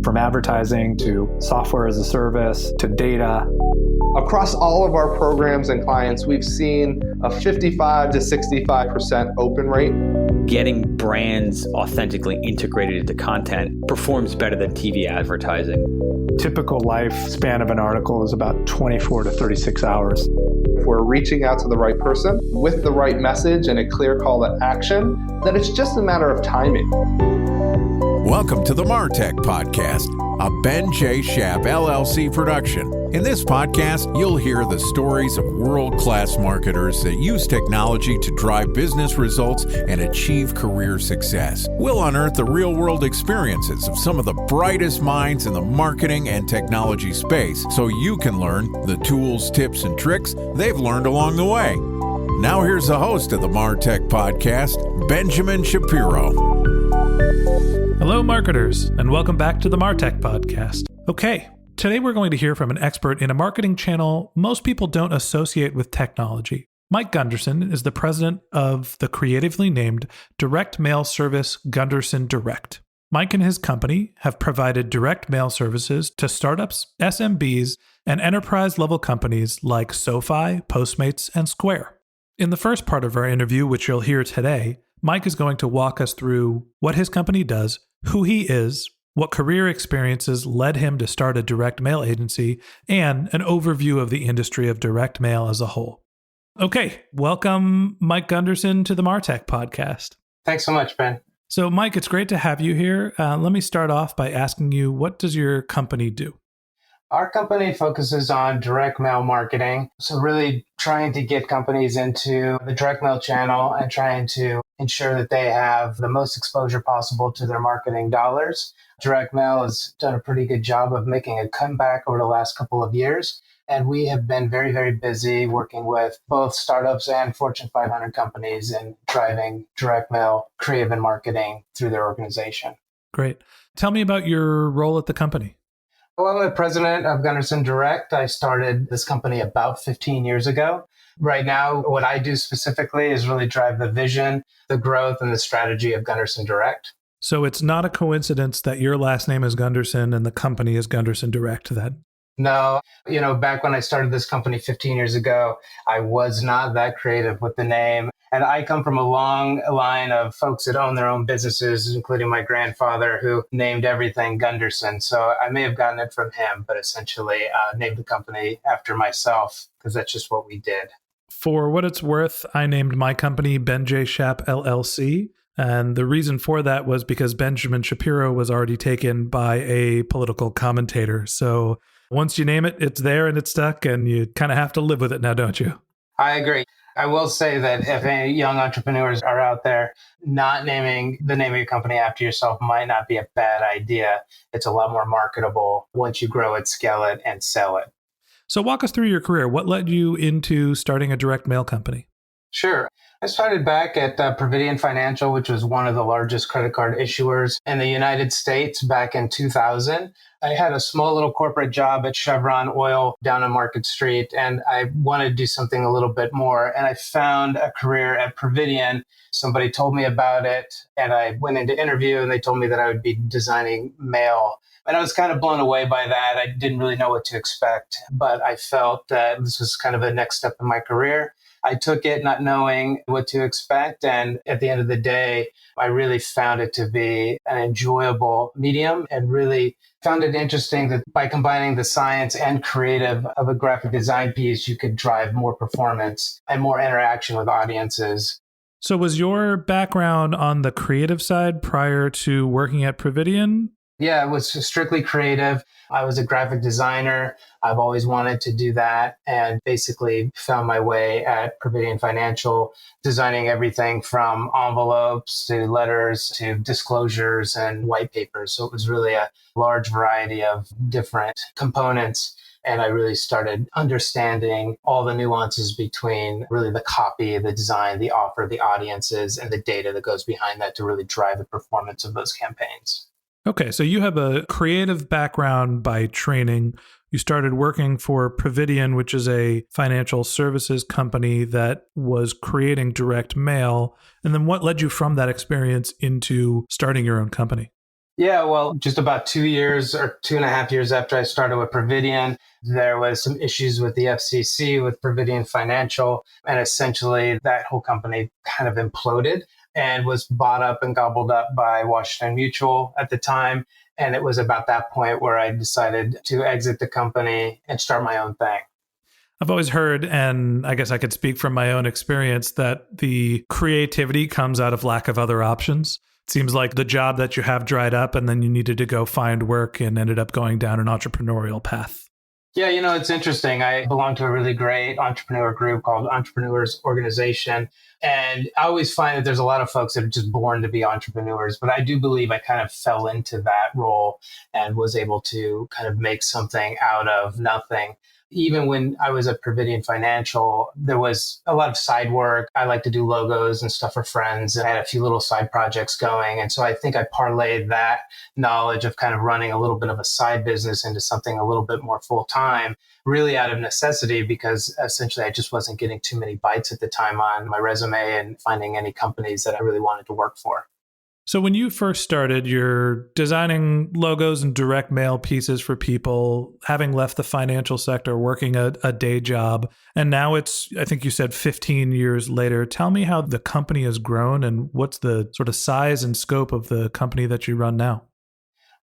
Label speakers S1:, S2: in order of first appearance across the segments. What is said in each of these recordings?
S1: From advertising to software as a service to data.
S2: Across all of our programs and clients, we've seen a 55 to 65% open rate.
S3: Getting brands authentically integrated into content performs better than TV advertising.
S1: Typical lifespan of an article is about 24 to 36 hours.
S2: If we're reaching out to the right person with the right message and a clear call to action, then it's just a matter of timing.
S4: Welcome to the MarTech Podcast, a Ben J. Schaap LLC production. In this podcast, you'll hear the stories of world-class marketers that use technology to drive business results and achieve career success. We'll unearth the real-world experiences of some of the brightest minds in the marketing and technology space so you can learn the tools, tips, and tricks they've learned along the way. Now here's the host of the MarTech Podcast, Benjamin Shapiro.
S5: Hello, marketers, and welcome back to the MarTech Podcast. Okay, today we're going to hear from an expert in a marketing channel most people don't associate with technology. Mike Gunderson is the president of the creatively named direct mail service Gunderson Direct. Mike and his company have provided direct mail services to startups, SMBs, and enterprise-level companies like SoFi, Postmates, and Square. In the first part of our interview, which you'll hear today, Mike is going to walk us through what his company does, who he is, what career experiences led him to start a direct mail agency, and an overview of the industry of direct mail as a whole. Okay, welcome Mike Gunderson to the MarTech Podcast.
S6: Thanks so much, Ben.
S5: So Mike, it's great to have you here. Let me start off by asking you, what does your company do?
S6: Our company focuses on direct mail marketing. So really trying to get companies into the direct mail channel and trying to ensure that they have the most exposure possible to their marketing dollars. Direct mail has done a pretty good job of making a comeback over the last couple of years. And we have been very, very busy working with both startups and Fortune 500 companies in driving direct mail creative and marketing through their organization.
S5: Great. Tell me about your role at the company.
S6: Well, I'm the president of Gunderson Direct. I started this company about 15 years ago. Right now, what I do specifically is really drive the vision, the growth, and the strategy of Gunderson Direct.
S5: So it's not a coincidence that your last name is Gunderson and the company is Gunderson Direct then?
S6: No, back when I started this company 15 years ago, I was not that creative with the name. And I come from a long line of folks that own their own businesses, including my grandfather, who named everything Gunderson. So I may have gotten it from him, but essentially named the company after myself because that's just what we did.
S5: For what it's worth, I named my company Ben J. Schaap LLC. And the reason for that was because Benjamin Shapiro was already taken by a political commentator. So once you name it, it's there and it's stuck, and you kind of have to live with it now, don't you?
S6: I agree. I will say that if any young entrepreneurs are out there, not naming the name of your company after yourself might not be a bad idea. It's a lot more marketable once you grow it, scale it, and sell it.
S5: So walk us through your career. What led you into starting a direct mail company?
S6: Sure. I started back at Providian Financial, which was one of the largest credit card issuers in the United States back in 2000. I had a small little corporate job at Chevron Oil down on Market Street, and I wanted to do something a little bit more. And I found a career at Providian. Somebody told me about it, and I went into interview, and they told me that I would be designing mail. And I was kind of blown away by that. I didn't really know what to expect, but I felt that this was kind of the next step in my career. I took it not knowing what to expect. And at the end of the day, I really found it to be an enjoyable medium and really found it interesting that by combining the science and creative of a graphic design piece, you could drive more performance and more interaction with audiences.
S5: So was your background on the creative side prior to working at Providian?
S6: Yeah, it was strictly creative. I was a graphic designer. I've always wanted to do that and basically found my way at Providian Financial, designing everything from envelopes to letters to disclosures and white papers. So it was really a large variety of different components. And I really started understanding all the nuances between really the copy, the design, the offer, the audiences, and the data that goes behind that to really drive the performance of those campaigns.
S5: Okay, so you have a creative background by training. You started working for Providian, which is a financial services company that was creating direct mail. And then what led you from that experience into starting your own company?
S6: Yeah, well, just about 2 years or 2.5 years after I started with Providian, there was some issues with the FCC, with Providian Financial, and essentially that whole company kind of imploded and was bought up and gobbled up by Washington Mutual at the time. And it was about that point where I decided to exit the company and start my own thing.
S5: I've always heard, and I guess I could speak from my own experience, that the creativity comes out of lack of other options. It seems like the job that you have dried up and then you needed to go find work and ended up going down an entrepreneurial path.
S6: Yeah, it's interesting. I belong to a really great entrepreneur group called Entrepreneurs Organization. And I always find that there's a lot of folks that are just born to be entrepreneurs. But I do believe I kind of fell into that role and was able to kind of make something out of nothing. Even when I was at Providian Financial, there was a lot of side work. I like to do logos and stuff for friends, and I had a few little side projects going. And so I think I parlayed that knowledge of kind of running a little bit of a side business into something a little bit more full time, really out of necessity, because essentially I just wasn't getting too many bites at the time on my resume and finding any companies that I really wanted to work for.
S5: So when you first started, you're designing logos and direct mail pieces for people, having left the financial sector, working a day job. And now it's, I think you said 15 years later. Tell me how the company has grown and what's the sort of size and scope of the company that you run now.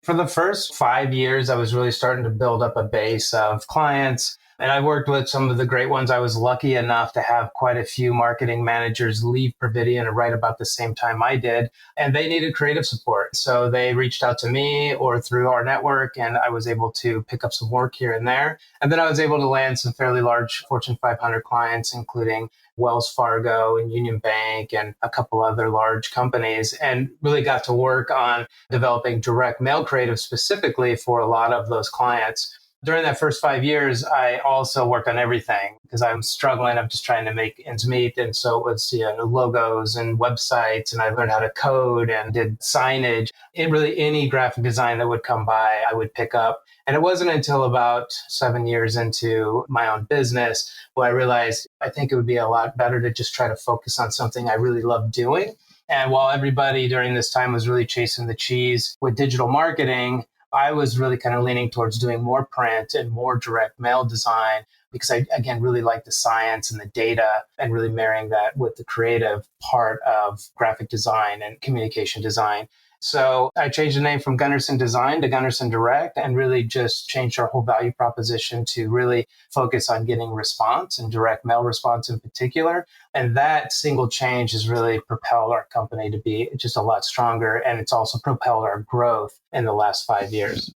S6: For the first 5 years, I was really starting to build up a base of clients. And I worked with some of the great ones. I was lucky enough to have quite a few marketing managers leave Providian right about the same time I did. And they needed creative support. So they reached out to me or through our network, and I was able to pick up some work here and there. And then I was able to land some fairly large Fortune 500 clients, including Wells Fargo and Union Bank and a couple other large companies, and really got to work on developing direct mail creative specifically for a lot of those clients. During that first 5 years, I also worked on everything because I'm struggling. I'm just trying to make ends meet. And so it was logos and websites, and I learned how to code and did signage. And really any graphic design that would come by, I would pick up. And it wasn't until about 7 years into my own business where I realized I think it would be a lot better to just try to focus on something I really love doing. And while everybody during this time was really chasing the cheese with digital marketing, I was really kind of leaning towards doing more print and more direct mail design because I, again, really like the science and the data and really marrying that with the creative part of graphic design and communication design. So I changed the name from Gunderson Design to Gunderson Direct and really just changed our whole value proposition to really focus on getting response and direct mail response in particular. And that single change has really propelled our company to be just a lot stronger. And it's also propelled our growth in the last 5 years.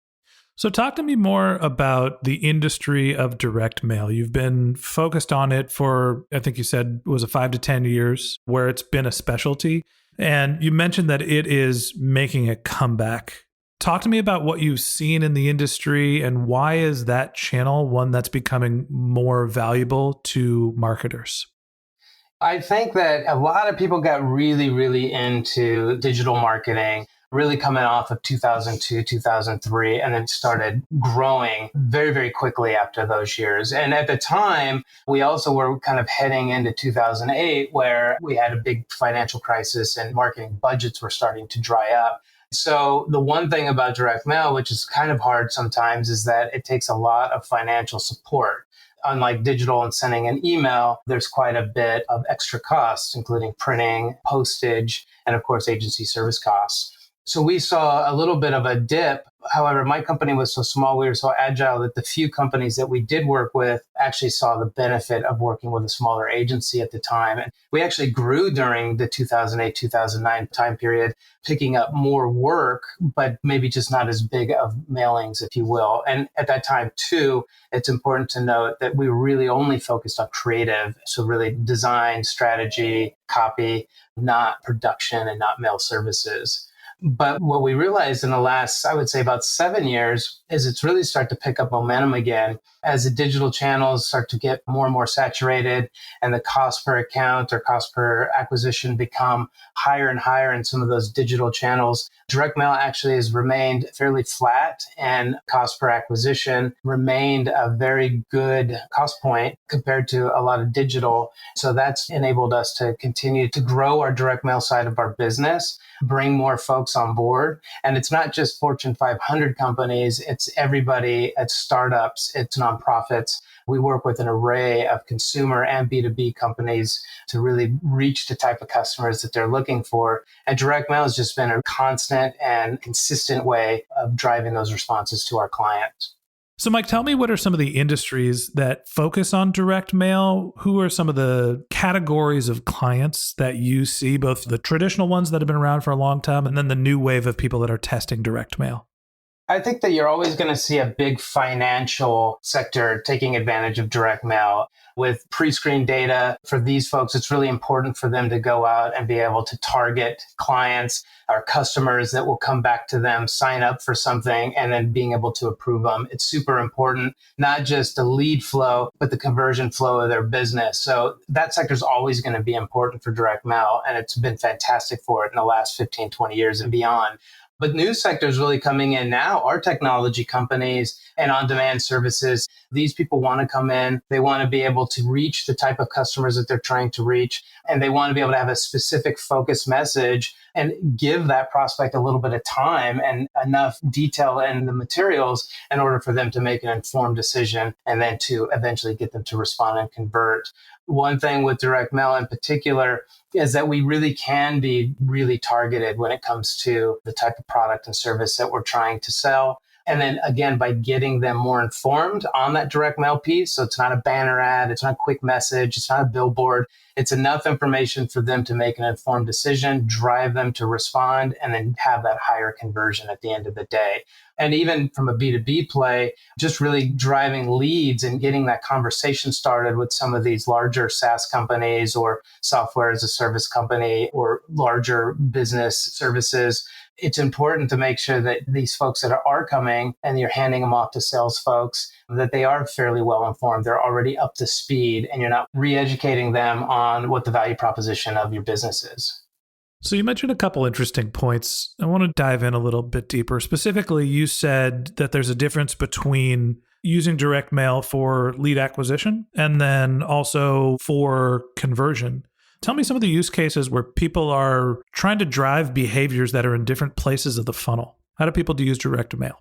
S5: So talk to me more about the industry of direct mail. You've been focused on it for, I think you said, was it 5 to 10 years, where it's been a specialty. And you mentioned that it is making a comeback. Talk to me about what you've seen in the industry and why is that channel one that's becoming more valuable to marketers?
S6: I think that a lot of people got really, really into digital marketing, really coming off of 2002, 2003, and then started growing very, very quickly after those years. And at the time, we also were kind of heading into 2008, where we had a big financial crisis and marketing budgets were starting to dry up. So the one thing about direct mail, which is kind of hard sometimes, is that it takes a lot of financial support. Unlike digital and sending an email, there's quite a bit of extra costs, including printing, postage, and of course, agency service costs. So we saw a little bit of a dip. However, my company was so small, we were so agile that the few companies that we did work with actually saw the benefit of working with a smaller agency at the time. And we actually grew during the 2008, 2009 time period, picking up more work, but maybe just not as big of mailings, if you will. And at that time, too, it's important to note that we were really only focused on creative. So really design, strategy, copy, not production and not mail services. But what we realized in the last, I would say about 7 years, is it's really started to pick up momentum again. as the digital channels start to get more and more saturated and the cost per account or cost per acquisition become higher and higher in some of those digital channels, direct mail actually has remained fairly flat, and cost per acquisition remained a very good cost point compared to a lot of digital. So that's enabled us to continue to grow our direct mail side of our business, bring more folks on board. And it's not just Fortune 500 companies, it's everybody, it's startups, it's nonprofits. We work with an array of consumer and B2B companies to really reach the type of customers that they're looking for. And direct mail has just been a constant and consistent way of driving those responses to our clients.
S5: So, Mike, tell me, what are some of the industries that focus on direct mail? Who are some of the categories of clients that you see, both the traditional ones that have been around for a long time and then the new wave of people that are testing direct mail?
S6: I think that you're always going to see a big financial sector taking advantage of direct mail. With pre-screened data for these folks, it's really important for them to go out and be able to target clients or customers that will come back to them, sign up for something, and then being able to approve them. It's super important, not just the lead flow, but the conversion flow of their business. So that sector is always going to be important for direct mail, and it's been fantastic for it in the last 15, 20 years and beyond. But new sectors really coming in now are technology companies and on-demand services. These people want to come in. They want to be able to reach the type of customers that they're trying to reach. And they want to be able to have a specific focus message and give that prospect a little bit of time and enough detail in the materials in order for them to make an informed decision and then to eventually get them to respond and convert. One thing with direct mail in particular is that we really can be really targeted when it comes to the type of product and service that we're trying to sell. And then again, by getting them more informed on that direct mail piece. So it's not a banner ad, it's not a quick message, it's not a billboard. It's enough information for them to make an informed decision, drive them to respond, and then have that higher conversion at the end of the day. And even from a B2B play, just really driving leads and getting that conversation started with some of these larger SaaS companies or software as a service company or larger business services. It's important to make sure that these folks that are coming and you're handing them off to sales folks, that they are fairly well informed. They're already up to speed and you're not re-educating them on what the value proposition of your business is.
S5: So you mentioned a couple interesting points. I want to dive in a little bit deeper. Specifically, you said that there's a difference between using direct mail for lead acquisition and then also for conversion. Tell me some of the use cases where people are trying to drive behaviors that are in different places of the funnel. How do people use direct mail?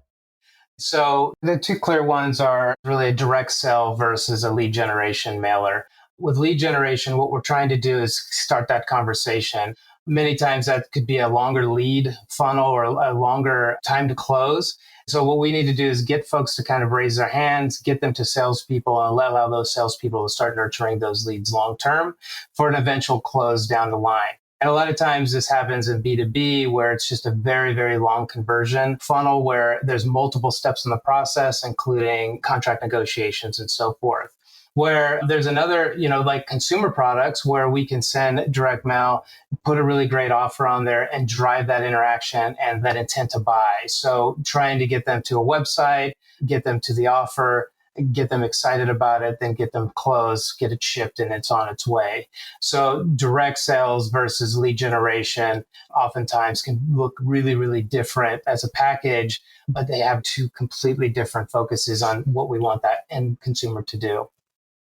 S6: So the two clear ones are really a direct sell versus a lead generation mailer. With lead generation, what we're trying to do is start that conversation. Many times that could be a longer lead funnel or a longer time to close. So what we need to do is get folks to kind of raise their hands, get them to salespeople, and allow those salespeople to start nurturing those leads long term for an eventual close down the line. And a lot of times this happens in B2B where it's just a very, very long conversion funnel where there's multiple steps in the process, including contract negotiations and so forth. Where there's another, like consumer products where we can send direct mail, put a really great offer on there and drive that interaction and that intent to buy. So trying to get them to a website, get them to the offer, get them excited about it, then get them closed, get it shipped, and it's on its way. So direct sales versus lead generation oftentimes can look really, really different as a package, but they have two completely different focuses on what we want that end consumer to do.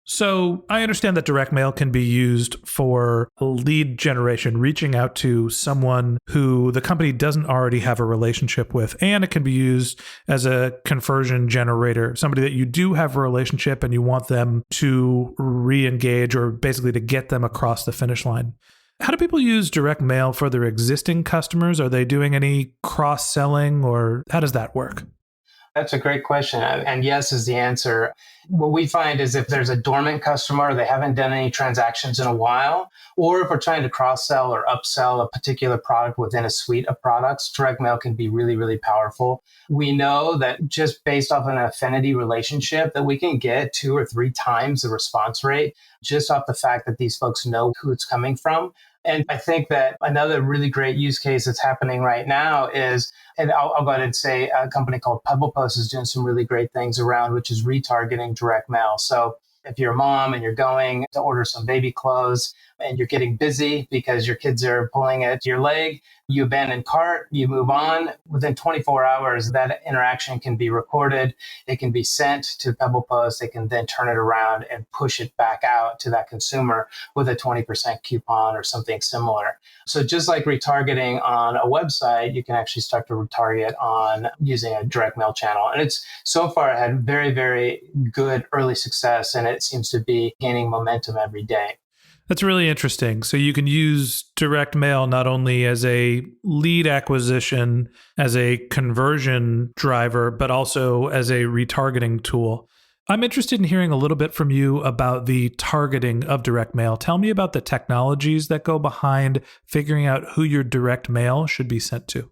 S5: So I understand that direct mail can be used for lead generation, reaching out to someone who the company doesn't already have a relationship with, and it can be used as a conversion generator, somebody that you do have a relationship and you want them to re-engage or basically to get them across the finish line. How do people use direct mail for their existing customers? Are they doing any cross-selling, or how does that work?
S6: That's a great question. And yes is the answer. What we find is if there's a dormant customer, they haven't done any transactions in a while, or if we're trying to cross-sell or upsell a particular product within a suite of products, direct mail can be really, really powerful. We know that just based off an affinity relationship that we can get 2 or 3 times the response rate just off the fact that these folks know who it's coming from. And I think that another really great use case that's happening right now is, and I'll go ahead and say a company called Pebble Post is doing some really great things around, which is retargeting direct mail. So if you're a mom and you're going to order some baby clothes and you're getting busy because your kids are pulling at your leg, you abandon cart, you move on. Within 24 hours, that interaction can be recorded. It can be sent to Pebble Post. They can then turn it around and push it back out to that consumer with a 20% coupon or something similar. So just like retargeting on a website, you can actually start to retarget on using a direct mail channel. And it's so far had very, very good early success, and it seems to be gaining momentum every day.
S5: That's really interesting. So you can use direct mail not only as a lead acquisition, as a conversion driver, but also as a retargeting tool. I'm interested in hearing a little bit from you about the targeting of direct mail. Tell me about the technologies that go behind figuring out who your direct mail should be sent to.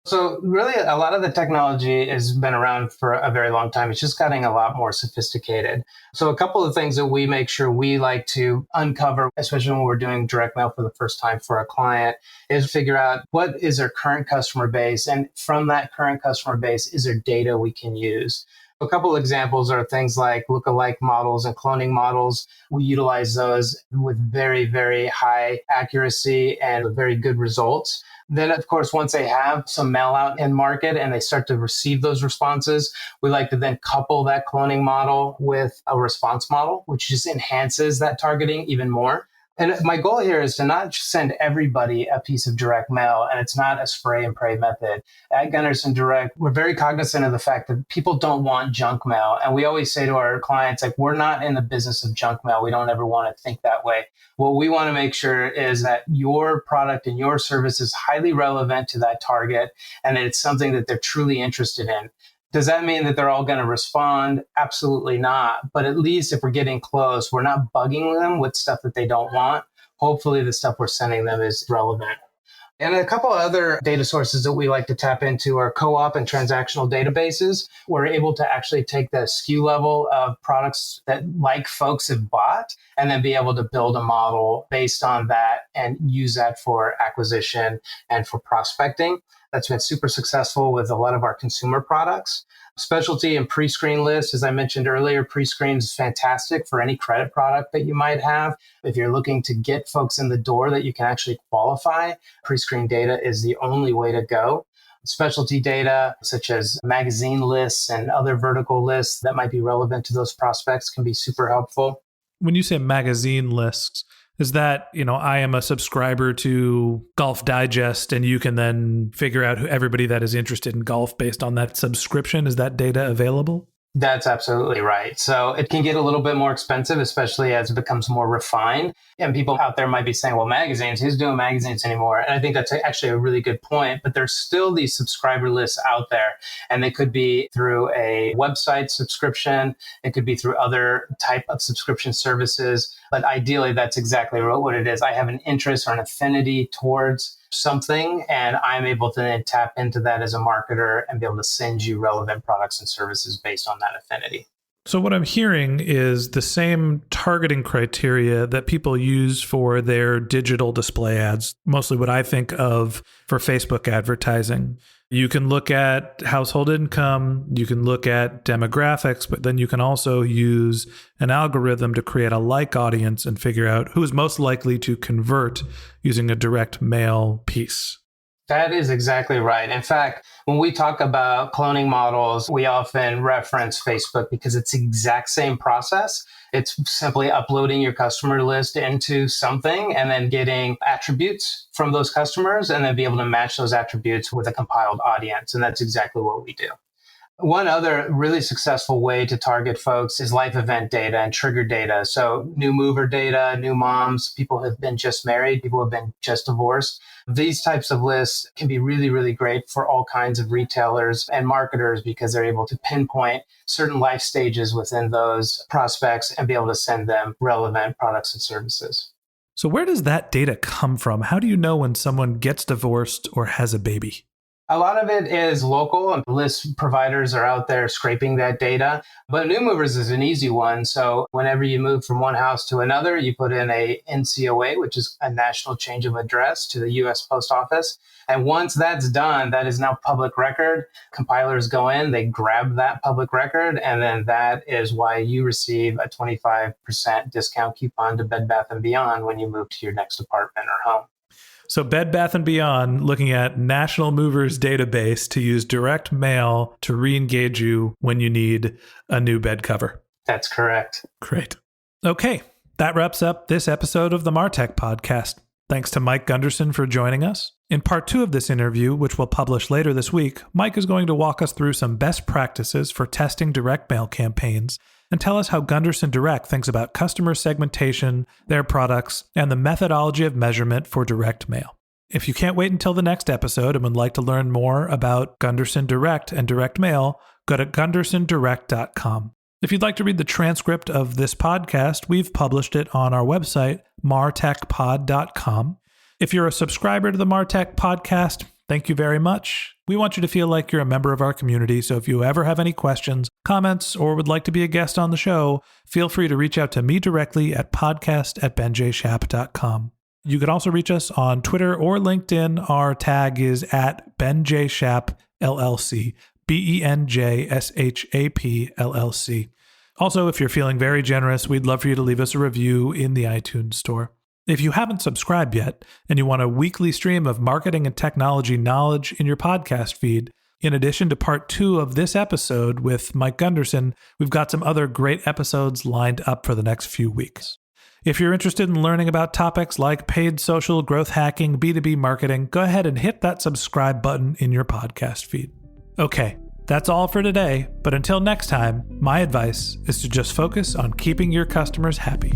S6: So really, a lot of the technology has been around for a very long time. It's just getting a lot more sophisticated. So a couple of things that we make sure we like to uncover, especially when we're doing direct mail for the first time for a client, is figure out what is their current customer base. And from that current customer base, is there data we can use? A couple of examples are things like lookalike models and cloning models. We utilize those with very, very high accuracy and very good results. Then, of course, once they have some mail out in market and they start to receive those responses, we like to then couple that cloning model with a response model, which just enhances that targeting even more. And my goal here is to not send everybody a piece of direct mail, and it's not a spray and pray method. At Gunderson Direct, we're very cognizant of the fact that people don't want junk mail. And we always say to our clients, like, we're not in the business of junk mail. We don't ever want to think that way. What we want to make sure is that your product and your service is highly relevant to that target, and that it's something that they're truly interested in. Does that mean that they're all going to respond? Absolutely not. But at least if we're getting close, we're not bugging them with stuff that they don't want. Hopefully the stuff we're sending them is relevant. And a couple of other data sources that we like to tap into are co-op and transactional databases. We're able to actually take the SKU level of products that like folks have bought and then be able to build a model based on that and use that for acquisition and for prospecting. That's been super successful with a lot of our consumer products. Specialty and pre-screen lists, as I mentioned earlier, pre-screen is fantastic for any credit product that you might have. If you're looking to get folks in the door that you can actually qualify, pre-screen data is the only way to go. Specialty data, such as magazine lists and other vertical lists that might be relevant to those prospects, can be super helpful.
S5: When you say magazine lists, is that, I am a subscriber to Golf Digest and you can then figure out who everybody that is interested in golf based on that subscription? Is that data available?
S6: That's absolutely right. So it can get a little bit more expensive, especially as it becomes more refined. And people out there might be saying, well, magazines, who's doing magazines anymore? And I think that's actually a really good point. But there's still these subscriber lists out there. And they could be through a website subscription. It could be through other type of subscription services. But ideally, that's exactly what it is. I have an interest or an affinity towards something, and I'm able to then tap into that as a marketer and be able to send you relevant products and services based on that affinity.
S5: So what I'm hearing is the same targeting criteria that people use for their digital display ads, mostly what I think of for Facebook advertising. You can look at household income, you can look at demographics, but then you can also use an algorithm to create a like audience and figure out who is most likely to convert using a direct mail piece.
S6: That is exactly right. In fact, when we talk about cloning models, we often reference Facebook because it's the exact same process. It's simply uploading your customer list into something and then getting attributes from those customers and then be able to match those attributes with a compiled audience. And that's exactly what we do. One other really successful way to target folks is life event data and trigger data. So new mover data, new moms, people who have been just married, people who have been just divorced. These types of lists can be really, really great for all kinds of retailers and marketers because they're able to pinpoint certain life stages within those prospects and be able to send them relevant products and services.
S5: So where does that data come from? How do you know when someone gets divorced or has a baby?
S6: A lot of it is local, and list providers are out there scraping that data. But new movers is an easy one. So whenever you move from one house to another, you put in a NCOA, which is a national change of address, to the U.S. Post Office. And once that's done, that is now public record. Compilers go in, they grab that public record, and then that is why you receive a 25% discount coupon to Bed Bath & Beyond when you move to your next apartment or home.
S5: So Bed Bath & Beyond looking at National Movers database to use direct mail to re-engage you when you need a new bed cover.
S6: That's correct.
S5: Great. Okay, that wraps up this episode of the MarTech podcast. Thanks to Mike Gunderson for joining us. In part 2 of this interview, which we'll publish later this week, Mike is going to walk us through some best practices for testing direct mail campaigns and tell us how Gunderson Direct thinks about customer segmentation, their products, and the methodology of measurement for direct mail. If you can't wait until the next episode and would like to learn more about Gunderson Direct and direct mail, go to gundersondirect.com. If you'd like to read the transcript of this podcast, we've published it on our website, martechpod.com. If you're a subscriber to the MarTech podcast, thank you very much. We want you to feel like you're a member of our community, so if you ever have any questions, comments, or would like to be a guest on the show, feel free to reach out to me directly at podcast@benjshap.com. You can also reach us on Twitter or LinkedIn. Our tag is at benjshap LLC, BENJSHAP LLC. Also, if you're feeling very generous, we'd love for you to leave us a review in the iTunes store. If you haven't subscribed yet and you want a weekly stream of marketing and technology knowledge in your podcast feed, in addition to part 2 of this episode with Mike Gunderson, we've got some other great episodes lined up for the next few weeks. If you're interested in learning about topics like paid social, growth hacking, B2B marketing, go ahead and hit that subscribe button in your podcast feed. Okay, that's all for today, but until next time, my advice is to just focus on keeping your customers happy.